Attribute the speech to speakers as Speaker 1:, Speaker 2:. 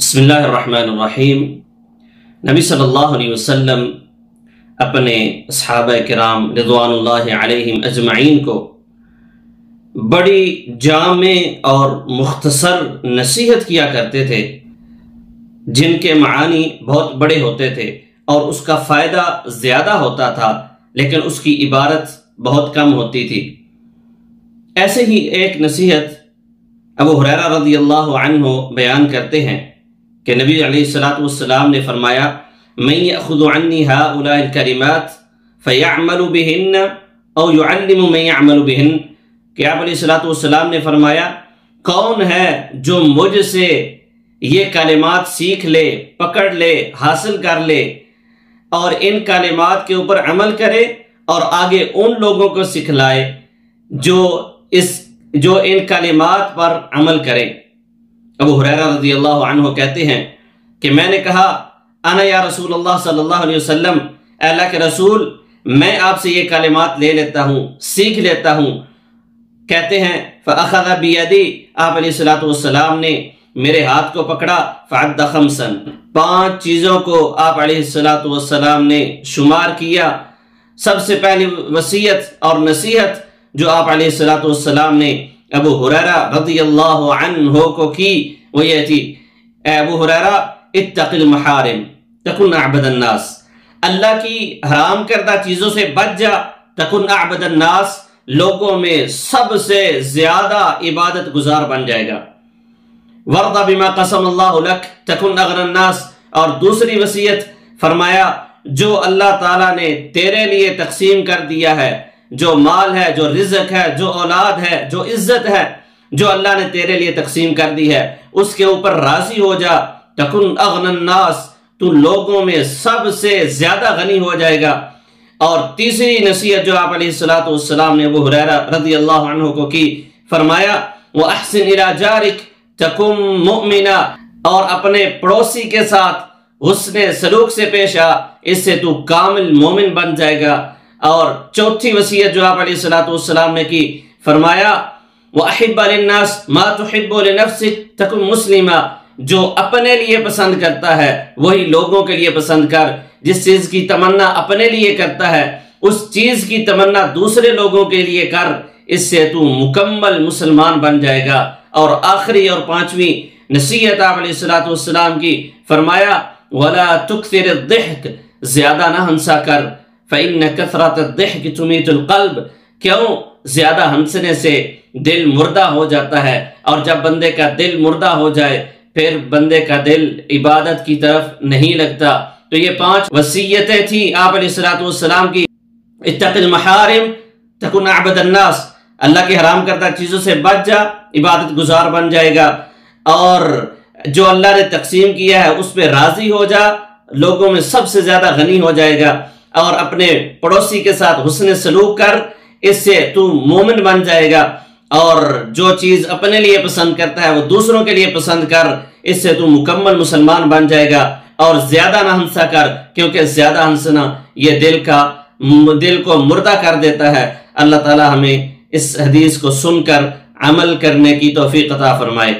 Speaker 1: بسم اللہ الرحمن الرحیم۔ نبی صلی اللہ علیہ وسلم اپنے صحابہ کرام رضوان اللہ علیہم اجمعین کو بڑی جامع اور مختصر نصیحت کیا کرتے تھے، جن کے معانی بہت بڑے ہوتے تھے اور اس کا فائدہ زیادہ ہوتا تھا، لیکن اس کی عبارت بہت کم ہوتی تھی۔ ایسے ہی ایک نصیحت ابو ہریرہ رضی اللہ عنہ بیان کرتے ہیں کہ نبی علیہ السلام نے فرمایا، من یأخذ عنی ہؤلاء الکلمات فیعمل بہن او یعلم من یعمل بہن، کہ آپ علیہ السلام نے فرمایا، کون ہے جو مجھ سے یہ کلمات سیکھ لے، پکڑ لے، حاصل کر لے اور ان کلمات کے اوپر عمل کرے اور آگے ان لوگوں کو سکھلائے جو ان کلمات پر عمل کریں۔ ابو ہریرہ رضی اللہ عنہ کہتے ہیں کہ میں نے کہا، انا یا رسول اللہ صلی اللہ علیہ وسلم، اے اللہ کے رسول، میں آپ سے یہ کلمات لے لیتا ہوں، سیکھ لیتا ہوں۔ کہتے ہیں فأخذ بیدی، آپ علیہ السلام نے میرے ہاتھ کو پکڑا، فعد خمسا، 5 چیزوں کو آپ علیہ السلام نے شمار کیا۔ سب سے پہلی وصیت اور نصیحت جو آپ علیہ السلام نے ابو ہریرہ رضی اللہ عنہ کو کی وہ یہ تھی، اے ابو ہریرہ، اتق المحارم تکن اعبد الناس، اللہ کی حرام کردہ چیزوں سے بچ جا، تکن اعبد الناس، لوگوں میں سب سے زیادہ عبادت گزار بن جائے گا۔ وارض بما قسم اللہ لک تکن اغنى الناس، اور دوسری وصیت فرمایا، جو اللہ تعالیٰ نے تیرے لیے تقسیم کر دیا ہے، جو مال ہے، جو رزق ہے، جو اولاد ہے، جو عزت ہے، جو اللہ نے تیرے لیے تقسیم کر دی ہے، اس کے اوپر راضی ہو جا، تکن اغنى الناس، تو لوگوں میں سب سے زیادہ غنی ہو جائے گا۔ اور تیسری نصیحت جو آپ علیہ السلام نے ابو ہریرہ رضی اللہ عنہ کو کی، فرمایا، وَأَحْسِنْ إِلَى جَارِكَ تَكُنْ مُؤْمِنًا، اور اپنے پڑوسی کے ساتھ حسن سلوک سے پیش آ، اس سے تو کامل مومن بن جائے گا۔ اور چوتھی وصیت جو آپ علیہ السلام نے کی، فرمایا، وَأَحِبَّ لِلنَّاسِ مَا تُحِبُّ لِنَفْسِكَ تَكُنْ مُسْلِمًا، جو اپنے لیے پسند کرتا ہے وہی لوگوں کے لیے پسند کر، جس چیز کی تمنا اپنے لیے کرتا ہے اس چیز کی تمنا دوسرے لوگوں کے لیے کر، اس سے تو مکمل مسلمان بن جائے گا۔ اور آخری اور 5ویں نصیحت آپ علیہ السلام کی، فرمایا، وَلَا تُكْثِرِ الضِّحْكَ، زیادہ نہ ہنسا کر، فَإِنَّ كَثْرَةَ الضِّحْكِ تُمِيتُ الْقَلْبَ، کیوں؟ زیادہ ہنسنے سے دل مردہ ہو جاتا ہے، اور جب بندے کا دل مردہ ہو جائے پھر بندے کا دل عبادت کی طرف نہیں لگتا۔ تو یہ 5 وصیتیں تھی آپ علیہ السلام کی، اتق المحارم تکن اعبد الناس، اللہ کی حرام کردہ چیزوں سے بچ جا، عبادت گزار بن جائے گا، اور جو اللہ نے تقسیم کیا ہے اس پہ راضی ہو جا، لوگوں میں سب سے زیادہ غنی ہو جائے گا، اور اپنے پڑوسی کے ساتھ حسن سلوک کر، اس سے تو مومن بن جائے گا، اور جو چیز اپنے لیے پسند کرتا ہے وہ دوسروں کے لیے پسند کر، اس سے تو مکمل مسلمان بن جائے گا۔ اور زیادہ نہ ہنسا کر، کیونکہ زیادہ ہنسنا یہ دل کو مردہ کر دیتا ہے۔ اللہ تعالی ہمیں اس حدیث کو سن کر عمل کرنے کی توفیق عطا فرمائے۔